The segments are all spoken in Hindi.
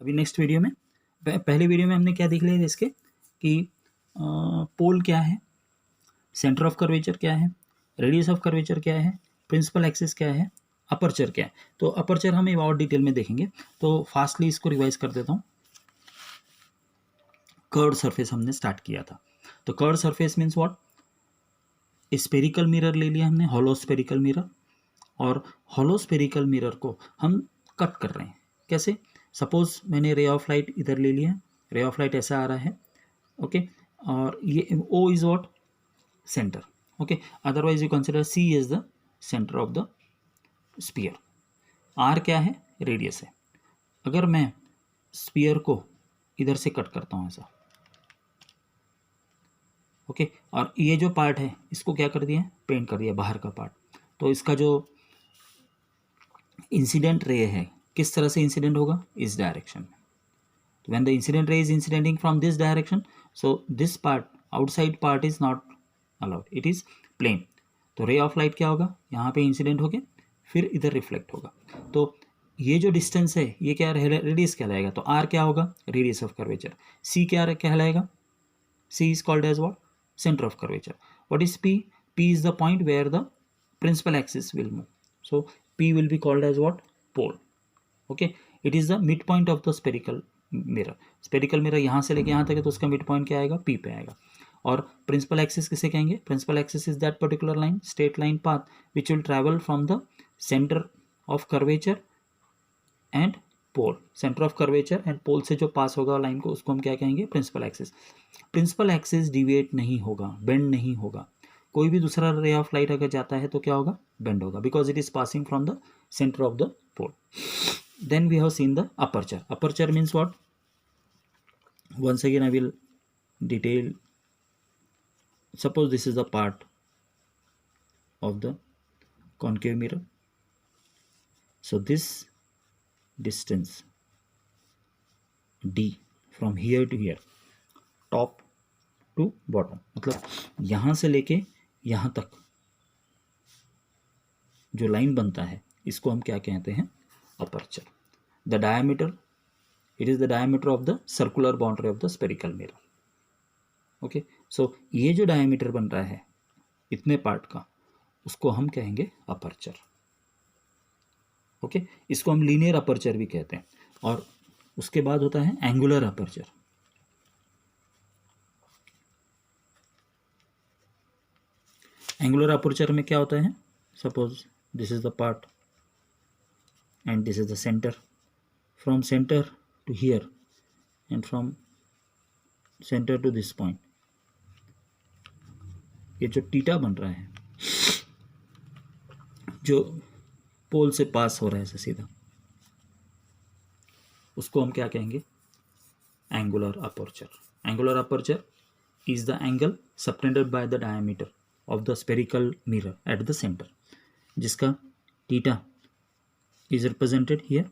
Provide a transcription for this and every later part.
अभी नेक्स्ट वीडियो में, पहले वीडियो में हमने क्या देख लिया इसके कि पोल क्या है, सेंटर ऑफ कर्वेचर क्या है, रेडियस ऑफ कर्वेचर क्या है, प्रिंसिपल एक्सिस क्या है, अपर्चर क्या है। तो अपर्चर हम और डिटेल में देखेंगे, तो फास्टली इसको रिवाइज कर देता हूँ। कर्व्ड सरफेस हमने स्टार्ट किया था, तो curved surface means what, spherical mirror ले लिया हमने, हॉलो स्पेरिकल मिरर, और हॉलो स्पेरिकल मिरर को हम कट कर रहे हैं। कैसे? सपोज मैंने रे ऑफ लाइट इधर ले लिया, रे ऑफ लाइट ऐसा आ रहा है, ओके, और ये O is what, centre, okay, otherwise you consider C is the centre of the sphere, R क्या है, रेडियस है। अगर मैं स्पीयर को इधर से कट करता हूँ ऐसा, ओके, और ये जो पार्ट है इसको क्या कर दिया, पेंट कर दिया बाहर का पार्ट, तो इसका जो इंसिडेंट रे है किस तरह से इंसिडेंट होगा, इस डायरेक्शन में। When the incident ray is incidenting from this direction, so this part, outside part is not allowed, it is plane. तो रे ऑफ लाइट क्या होगा, यहाँ पे इंसिडेंट होके फिर इधर रिफ्लेक्ट होगा। तो ये जो डिस्टेंस है ये क्या रेडियस कहलाएगा, तो आर क्या होगा, रेडियस ऑफ कर्वेचर। सी क्या कहलाएगा, C is called as what, center of curvature. What is P? P is the point where the principal axis will move. So P will be called as what? Pole. Okay. It is the midpoint of the spherical mirror. Spherical mirror यहाँ से लेके यहाँ तक है, तो उसका midpoint क्या आएगा, P पे आएगा। और principal axis किसे कहेंगे, principal axis is that particular line, straight line path which will travel from the center of curvature and pole, centre of curvature and pole से जो पास होगा लाइन को, उसको हम क्या कहेंगे, principal axis. Principal axis deviate नहीं होगा, बेंड नहीं होगा। कोई भी दूसरा रे ऑफ लाइट अगर जाता है तो क्या होगा, बेंड होगा, because it is passing from the centre of the pole. Then we have seen the aperture. Aperture means what, once again I will detail. Suppose this is the part of the concave mirror, so this distance d from here to here, top to bottom, मतलब यहाँ से लेके यहाँ तक जो लाइन बनता है इसको हम क्या कहते हैं, aperture. The diameter, it is the diameter of the circular boundary of the spherical mirror. Okay, so ये जो डायमीटर बन रहा है इतने पार्ट का, उसको हम कहेंगे अपर्चर। ओके, इसको हम लीनियर अपर्चर भी कहते हैं। और उसके बाद होता है एंगुलर अपर्चर। एंगुलर अपर्चर में क्या होता है, suppose this is the part and this is the centre, from centre to here and from centre to this point, ये जो टीटा बन रहा है जो पोल से पास हो रहा है सीधा, उसको हम क्या कहेंगे, angular aperture. Angular aperture is the angle subtended by the diameter of the spherical mirror at the center, जिसका theta is represented here,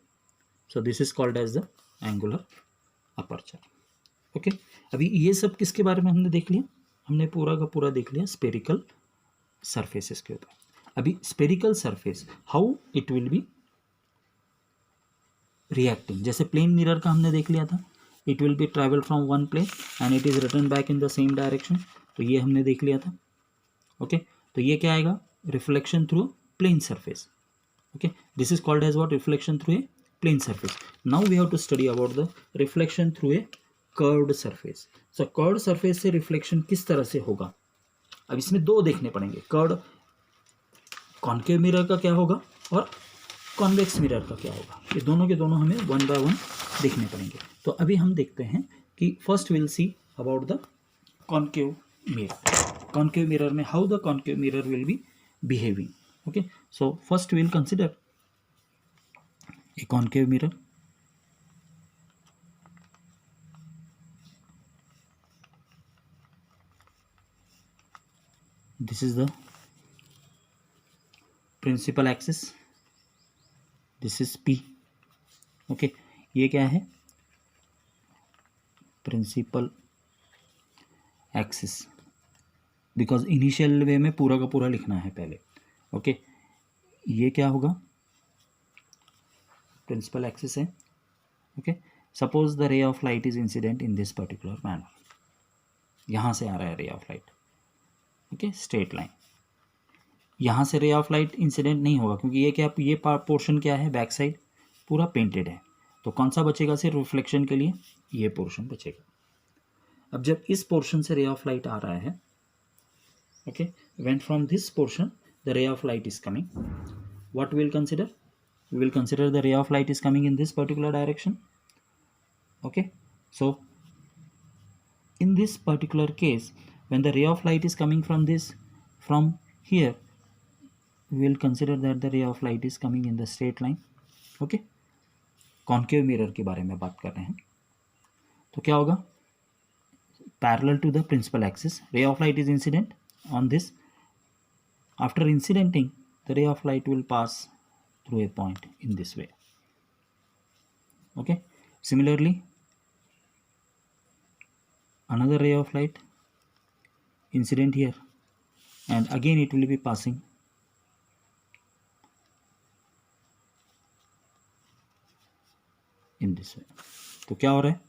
so this is called as the angular aperture. okay, अभी ये सब किसके बारे में हमने देख लिया, हमने पूरा का पूरा देख लिया spherical surfaces के ऊपर। अभी spherical surface how it will be reacting, जैसे प्लेन मिरर का हमने देख लिया था, it will be travel from one place and it is return back in the same direction, तो ये हमने देख लिया था। ओके, तो ये क्या आएगा, reflection through plane surface. Okay, this is called as what, reflection through a plane surface. Now we have to study about the reflection through a curved surface. So curved surface से रिफ्लेक्शन किस तरह से होगा, अब इसमें दो देखने पड़ेंगे, कर्व्ड कॉन्केव मिरर का क्या होगा और कॉन्वेक्स मिरर का क्या होगा, ये दोनों के दोनों हमें वन बाय वन देखने पड़ेंगे। तो अभी हम देखते हैं कि first will see about the concave mirror. Concave mirror में how the concave mirror will be behaving. Okay, so first will consider a concave mirror. This is the principal axis, this is P। Okay, ये क्या है, principal axis, because initial way में पूरा का पूरा लिखना है पहले। ओके, ये क्या होगा, प्रिंसिपल एक्सिस है। Okay, suppose the ray of light is incident in this particular manner, यहाँ से आ रहा है रे of light, okay, straight line. यहाँ से रे ऑफ लाइट इंसिडेंट नहीं होगा क्योंकि ये क्या, ये पोर्शन क्या है, बैक साइड पूरा पेंटेड है, तो कौन सा बचेगा सिर्फ रिफ्लेक्शन के लिए, ये पोर्शन बचेगा। अब जब इस पोर्शन से रे ऑफ लाइट आ रहा है, okay, when from this portion the ray of light is coming, what will consider, we will consider the ray of light is coming in this particular direction, okay. So in this particular case, when the ray of light is coming from here, we will consider that the ray of light is coming in the straight line, okay. Concave mirror के बारे में बात कर रहे हैं, तो क्या होगा, parallel to the principal axis, ray of light is incident on this, after incidenting the ray of light will pass through a point in this way, okay. Similarly, another ray of light incident here, and again it will be passing in this way. तो क्या हो रहा है,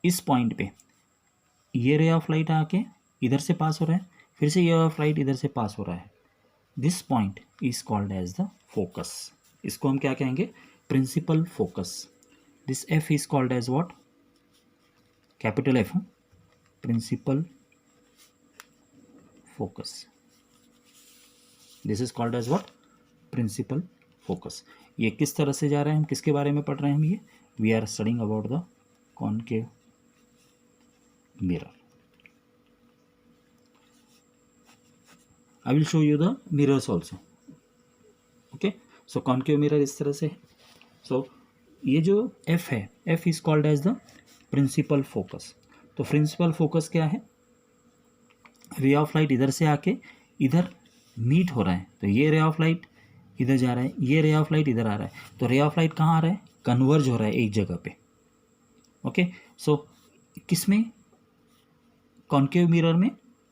इस पॉइंट पे ये रे ऑफ लाइट आके इधर से पास हो रहा है, फिर से ये ऑफ लाइट इधर से पास हो रहा है, this point is called as the focus. इसको हम क्या कहेंगे, principal focus. This F is called as what, capital F, principal focus. This is called as what, principal focus. ये किस तरह से जा रहा है, हम किसके बारे में पढ़ रहे हैं, हम ये we are studying about the concave mirror. I will show you the mirrors also, okay. So concave mirror इस तरह से है। So ये जो F है, F is called as the principal focus। तो principal focus क्या है, ray of light इधर से आके इधर मीट हो रहा है, तो ये ray of light इधर जा रहा है, ये ray of light इधर आ रहा है, तो ray of light कहाँ आ रहा है, कन्वर्ज हो रहा है एक जगह पे, ओके। सो किसमें, कॉन्केव मिरर में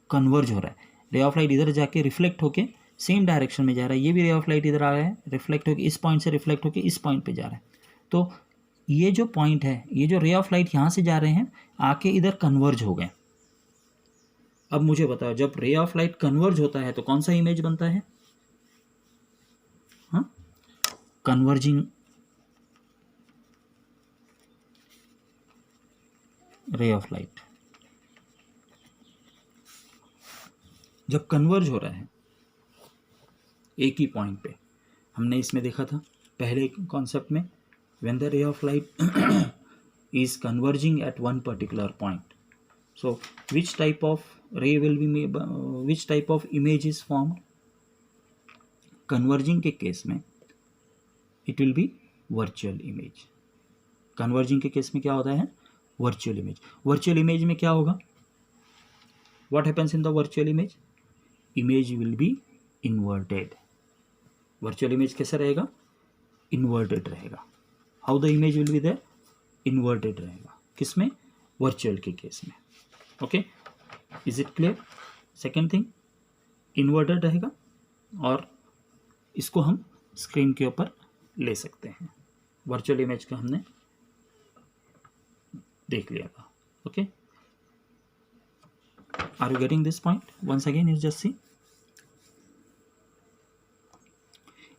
कन्वर्ज हो रहा है, रे ऑफ लाइट इधर जाके रिफ्लेक्ट होके सेम डायरेक्शन में जा रहा है, ये भी रे ऑफ लाइट इधर आ रहा है, रिफ्लेक्ट होके इस पॉइंट से रिफ्लेक्ट होके इस पॉइंट पे जा रहा है। तो ये जो पॉइंट है, ये जो रे ऑफ लाइट यहाँ से जा रहे हैं आके इधर कन्वर्ज हो गए। अब मुझे बताओ, जब रे ऑफ लाइट कन्वर्ज होता है तो कौन सा इमेज बनता है, हाँ, कन्वर्जिंग रे ऑफ लाइट। जब कन्वर्ज हो रहा है एक ही पॉइंट पे, हमने इसमें देखा था पहले कॉन्सेप्ट में, when the ray of light is converging at one particular point, so which type of ray will be, which type of image is formed, converging के केस में it will be virtual image. Converging के केस में क्या होता है, वर्चुअल इमेज। वर्चुअल इमेज में क्या होगा, what happens in the virtual image, image will be inverted. Virtual image कैसा रहेगा, इन्वर्टेड रहेगा। How the image will be there, inverted रहेगा, किसमें, वर्चुअल के केस में, okay. Is it clear. Second thing, inverted रहेगा, और इसको हम स्क्रीन के ऊपर ले सकते हैं। वर्चुअल इमेज का हमने देख लिया था, okay. Are you getting this point, once again is just see,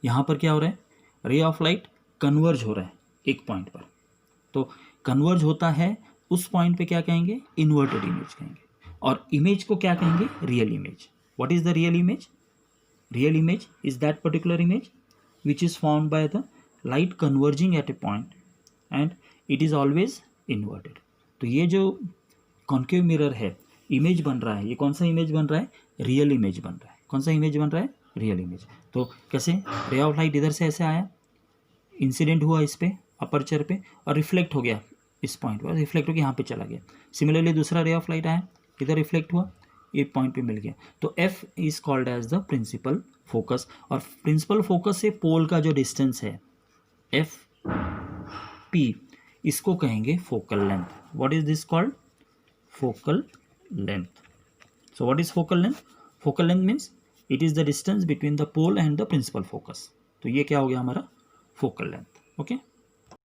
यहां पर क्या हो रहा है, रे ऑफ लाइट कन्वर्ज हो रहा है एक पॉइंट पर, तो कन्वर्ज होता है उस पॉइंट पे क्या कहेंगे, इन्वर्टेड इमेज कहेंगे, और इमेज को क्या कहेंगे, real image. What is the real image, real image is that particular image which is formed by the light converging at a point and it is always inverted। तो ये जो कॉन्केव मिरर है, इमेज बन रहा है, ये कौन सा इमेज बन रहा है, रियल इमेज बन रहा है। कौन सा इमेज बन रहा है, रियल इमेज। तो कैसे, रे ऑफ लाइट इधर से ऐसे आया, इंसिडेंट हुआ इस पे, अपर्चर पे, और रिफ्लेक्ट हो गया इस पॉइंट पर, रिफ्लेक्ट होकर यहाँ पे चला गया। सिमिलरली दूसरा रे ऑफ लाइट आया, इधर रिफ्लेक्ट हुआ, एक पॉइंट पे मिल गया। तो F is called as the principal focus, और प्रिंसिपल फोकस से पोल का जो डिस्टेंस है एफ पी, इसको कहेंगे focal length. What is this called, focal length. So what is focal length, focal length means it is the distance between the pole and the principal focus. तो ये क्या हो गया हमारा फोकल लेंथ, ओके।